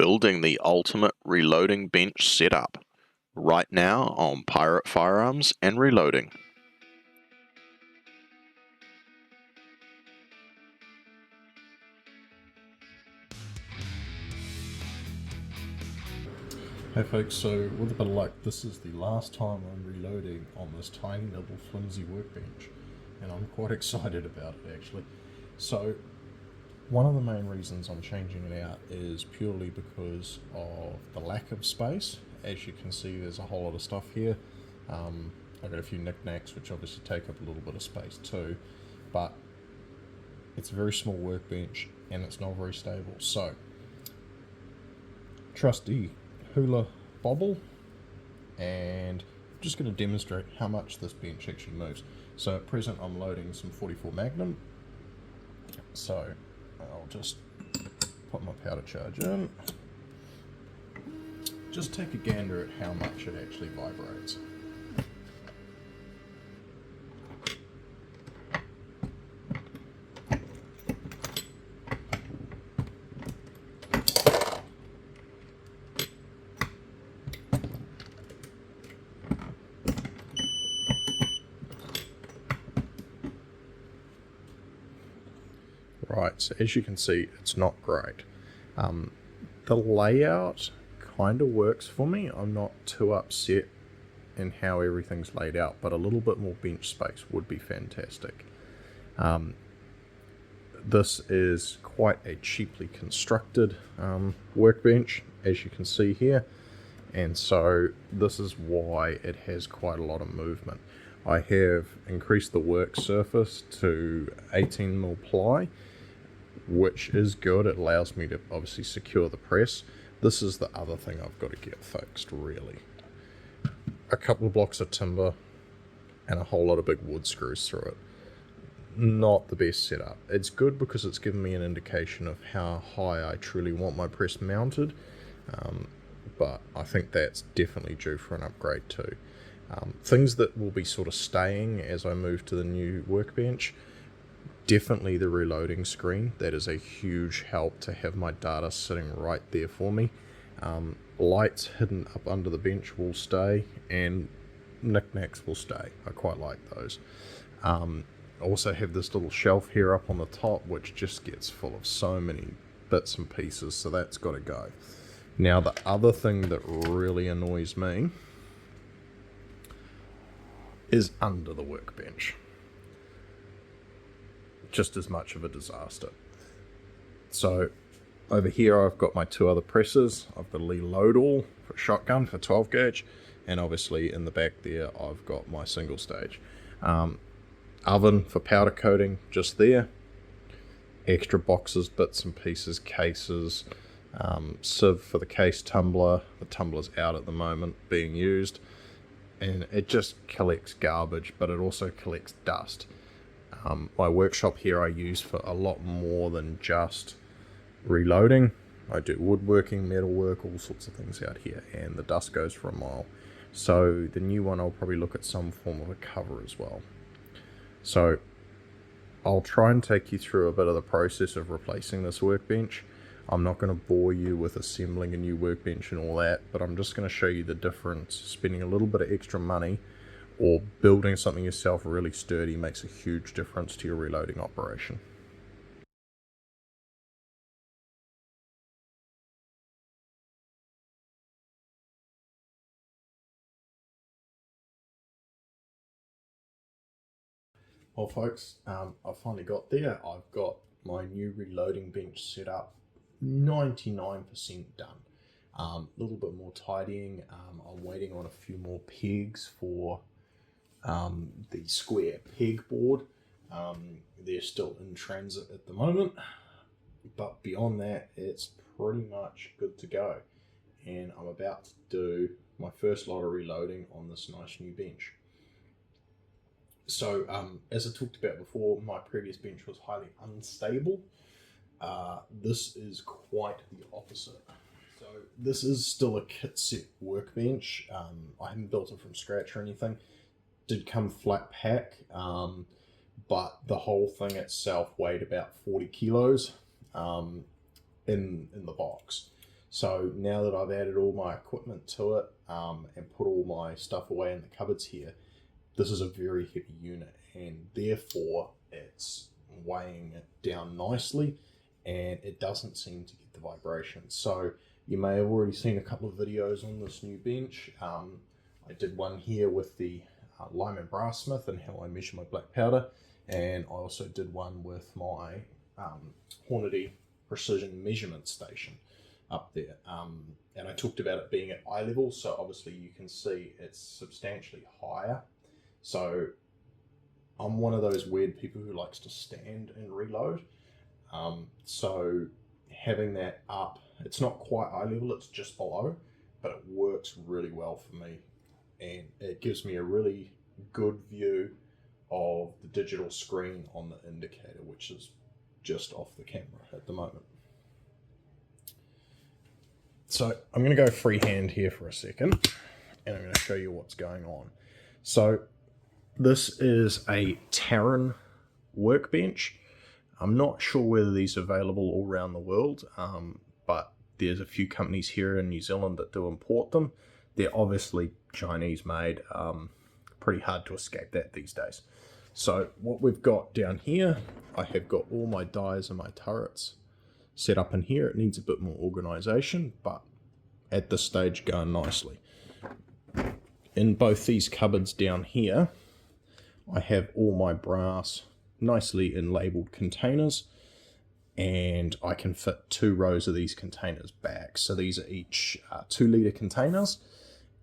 building the ultimate reloading bench setup right now on Pirate Firearms and Reloading. Hey folks, so with a bit of luck, this is the last time I'm reloading on this tiny little flimsy workbench, and I'm quite excited about it actually. So one of the main reasons I'm changing it out is purely because of the lack of space. As you can see, there's a whole lot of stuff here. I've got a few knickknacks which obviously take up a little bit of space too, but it's a very small workbench and it's not very stable. So trusty hula bobble, and I'm just going to demonstrate how much this bench actually moves. So at present I'm loading some 44 Magnum, so I'll just put my powder charge in. Just take a gander at how much it actually vibrates. Right, so as you can see, it's not great. The layout kind of works for me. I'm not too upset in how everything's laid out, but a little bit more bench space would be fantastic. This is quite a cheaply constructed workbench, as you can see here, and so this is why it has quite a lot of movement. I have increased the work surface to 18mm ply, which is good. It allows me to obviously secure the press. This is the other thing I've got to get fixed, really. A couple of blocks of timber and a whole lot of big wood screws through it. Not the best setup. It's good because it's given me an indication of how high I truly want my press mounted, but I think that's definitely due for an upgrade too. Things that will be sort of staying as I move to the new workbench: definitely the reloading screen. That is a huge help to have my data sitting right there for me. Lights hidden up under the bench will stay, and knickknacks will stay. I quite like those. I also have this little shelf here up on the top which just gets full of so many bits and pieces, so that's got to go. Now the other thing that really annoys me is under the workbench. Just as much of a disaster. So over here I've got my two other presses. I've got a Lee Load-All for shotgun for 12 gauge, and obviously in the back there I've got my single stage. Oven for powder coating just there. Extra boxes, bits and pieces, cases, sieve for the case tumbler. The tumbler's out at the moment being used, and it just collects garbage, but it also collects dust. My workshop here I use for a lot more than just reloading. I do woodworking, metalwork, all sorts of things out here, and the dust goes for a mile. So the new one, I'll probably look at some form of a cover as well. So I'll try and take you through a bit of the process of replacing this workbench. I'm not going to bore you with assembling a new workbench and all that, but I'm just going to show you the difference. Spending a little bit of extra money or building something yourself really sturdy makes a huge difference to your reloading operation. Well folks, I've finally got there. I've got my new reloading bench set up, 99% done. A little bit more tidying. I'm waiting on a few more pegs for the square peg board. They're still in transit at the moment, but beyond that it's pretty much good to go, and I'm about to do my first lot of reloading on this nice new bench. So as I talked about before, my previous bench was highly unstable. This is quite the opposite. So this is still a kit set workbench. I haven't built it from scratch or anything. Did come flat pack, but the whole thing itself weighed about 40 kilos in the box. So now that I've added all my equipment to it and put all my stuff away in the cupboards here, this is a very heavy unit, and therefore it's weighing it down nicely, and it doesn't seem to get the vibration. So you may have already seen a couple of videos on this new bench. I did one here with the lime and brass smith and how I measure my black powder, and I also did one with my Hornady precision measurement station up there, and I talked about it being at eye level, so obviously you can see it's substantially higher. So I'm one of those weird people who likes to stand and reload, so having that up, it's not quite eye level, it's just below, but it works really well for me, and it gives me a really good view of the digital screen on the indicator, which is just off the camera at the moment. So I'm going to go freehand here for a second, and I'm going to show you what's going on. So this is a Terran workbench. I'm not sure whether these are available all around the world, but there's a few companies here in New Zealand that do import them. They're obviously Chinese made, pretty hard to escape that these days. So what we've got down here, I have got all my dies and my turrets set up in here. It needs a bit more organization, but at this stage going nicely. In both these cupboards down here, I have all my brass nicely in labeled containers, and I can fit 2 rows of these containers back. So these are each 2-litre containers,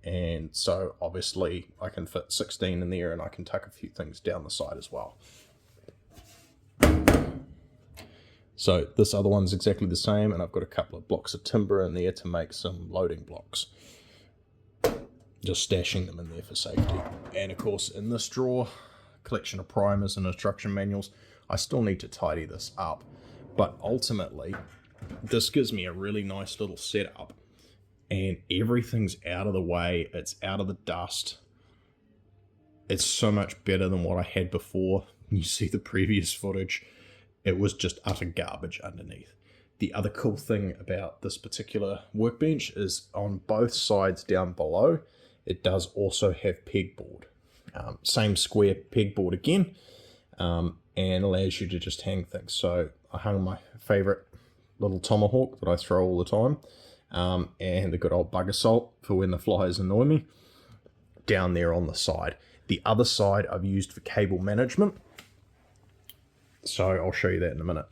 and so obviously I can fit 16 in there, and I can tuck a few things down the side as well. So this other one's exactly the same, and I've got a couple of blocks of timber in there to make some loading blocks. Just stashing them in there for safety. And of course in this drawer, collection of primers and instruction manuals. I still need to tidy this up, but ultimately this gives me a really nice little setup, and everything's out of the way, it's out of the dust. It's so much better than what I had before. You see the previous footage, it was just utter garbage underneath. The other cool thing about this particular workbench is on both sides down below, it does also have pegboard. Same square pegboard again, and allows you to just hang things. So I hung my favorite little tomahawk that I throw all the time, and the good old bugger salt for when the flies annoy me, down there on the side. The other side I've used for cable management, so I'll show you that in a minute.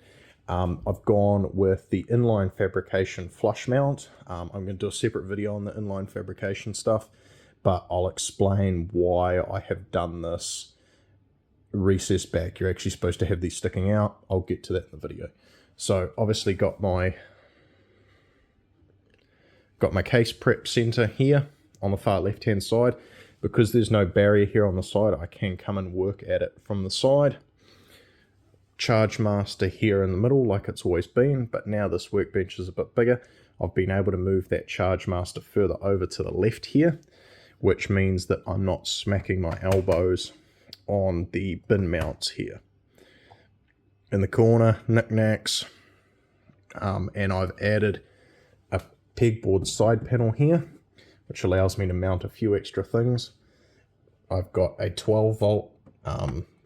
I've gone with the inline fabrication flush mount. I'm going to do a separate video on the inline fabrication stuff, but I'll explain why I have done this recessed back. You're actually supposed to have these sticking out. I'll get to that in the video. So obviously got my case prep center here on the far left hand side. Because there's no barrier here on the side, I can come and work at it from the side. Charge master here in the middle like it's always been, but now this workbench is a bit bigger. I've been able to move that charge master further over to the left here, which means that I'm not smacking my elbows on the bin mounts here. In the corner, knickknacks, and I've added a pegboard side panel here, which allows me to mount a few extra things. I've got a 12 volt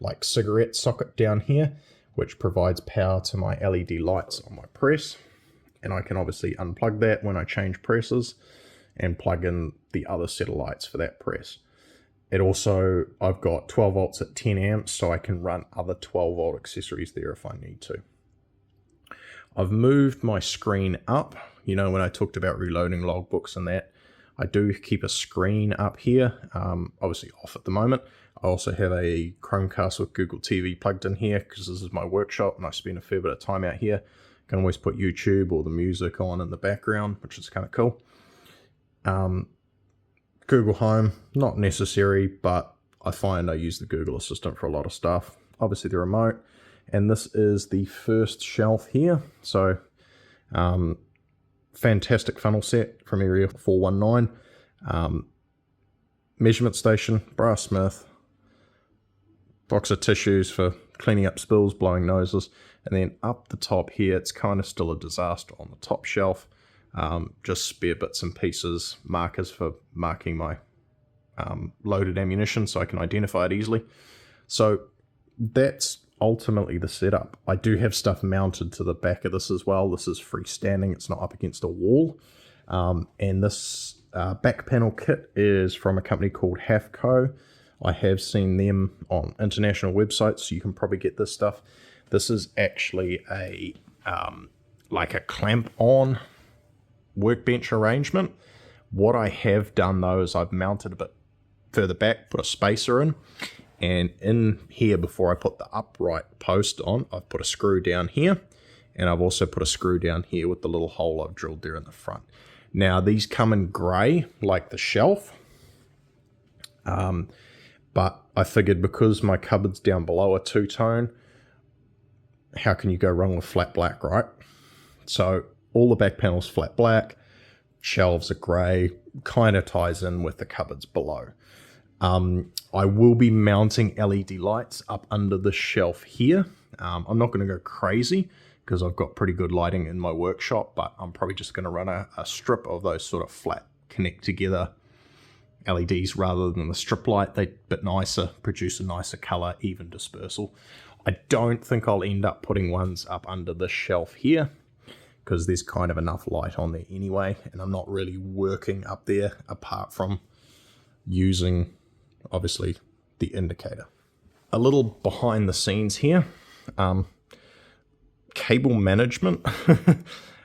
like cigarette socket down here, which provides power to my LED lights on my press, and I can obviously unplug that when I change presses and plug in the other set of lights for that press. It also, I've got 12 volts at 10 amps, so I can run other 12 volt accessories there if I need to. I've moved my screen up. You know, when I talked about reloading logbooks and that, I do keep a screen up here, obviously off at the moment. I also have a Chromecast with Google TV plugged in here because this is my workshop and I spend a fair bit of time out here. I can always put YouTube or the music on in the background, which is kind of cool. Google Home, not necessary, but I find I use the Google Assistant for a lot of stuff. Obviously the remote, and this is the first shelf here. So fantastic funnel set from Area 419. Measurement station, brass smith, box of tissues for cleaning up spills, blowing noses, and then up the top here, it's kind of still a disaster on the top shelf. just spare bits and pieces, markers for marking my loaded ammunition so I can identify it easily. So that's ultimately the setup. I do have stuff mounted to the back of this as well. This is freestanding, it's not up against a wall. And this back panel kit is from a company called Hafco. I have seen them on international websites, so you can probably get this stuff. This is actually a like a clamp-on workbench arrangement. What I have done though is I've mounted a bit further back, put a spacer in, and in here before I put the upright post on, I've put a screw down here, and I've also put a screw down here with the little hole I've drilled there in the front. Now these come in grey like the shelf, but I figured because my cupboards down below are two-tone, how can you go wrong with flat black, right? So all the back panel's flat black, shelves are grey, kind of ties in with the cupboards below. I will be mounting LED lights up under the shelf here. I'm not going to go crazy because I've got pretty good lighting in my workshop, but I'm probably just going to run a strip of those sort of flat connect together LEDs rather than the strip light. They're a bit nicer, produce a nicer color, even dispersal. I don't think I'll end up putting ones up under this shelf here because there's kind of enough light on there anyway, and I'm not really working up there apart from using obviously the indicator. A little behind the scenes here. Cable management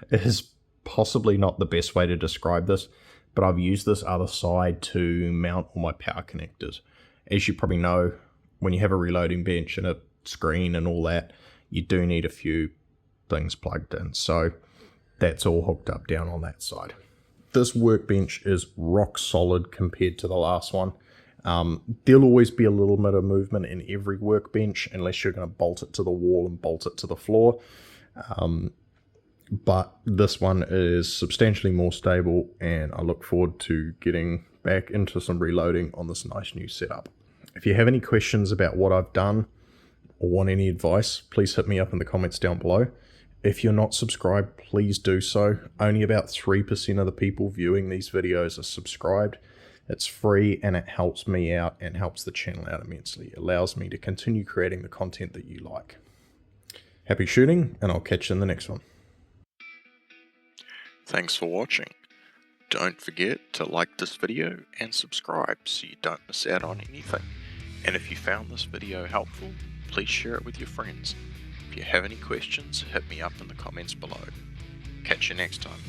is possibly not the best way to describe this, but I've used this other side to mount all my power connectors. As you probably know, when you have a reloading bench and a screen and all that, you do need a few things plugged in. So that's all hooked up down on that side. This workbench is rock solid compared to the last one. There'll always be a little bit of movement in every workbench unless you're going to bolt it to the wall and bolt it to the floor. But this one is substantially more stable, and I look forward to getting back into some reloading on this nice new setup. If you have any questions about what I've done or want any advice, please hit me up in the comments down below. If you're not subscribed, please do so. Only about 3% of the people viewing these videos are subscribed. It's free and it helps me out and helps the channel out immensely. It allows me to continue creating the content that you like. Happy shooting, and I'll catch you in the next one. Thanks for watching. Don't forget to like this video and subscribe so you don't miss out on anything. And if you found this video helpful, please share it with your friends. If you have any questions, hit me up in the comments below. Catch you next time.